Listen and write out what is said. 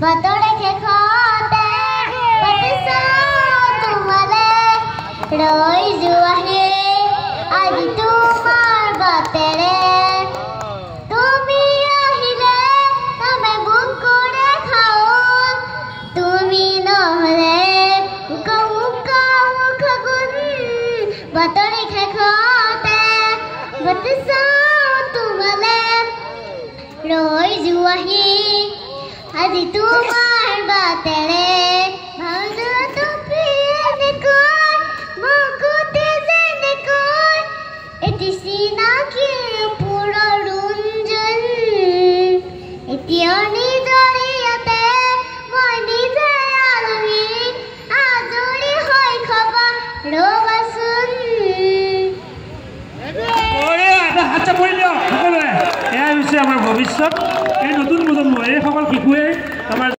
বাতৰে খেখতে পাতিছা তোমালে ৰৈ যোৱাহে আজি তোমাৰ বাটেৰে তুমি আহিলে তমে বুকুৰে খাওঁ তুমি নহলে মুখাগুণ বাতৰি খেখতে পাতিছা তোমালে ৰৈ যোৱাহি আজি তোমাৰ বাটেৰে ভাউজোৱা টুপি এনেকৈ মুকুতি যেনেকৈ এটি চিনাকি পুৰৰ ৰুঞ্জন এতিয়া নিজৰে ইয়াতে মই নিজে আলহী আজৰি হৈ খাবা ৰবাচোন এয়াই হৈছে আমাৰ ভৱিষ্যত এই নতুন প্ৰজন্ম এইসকল শিশুৱে আমাৰ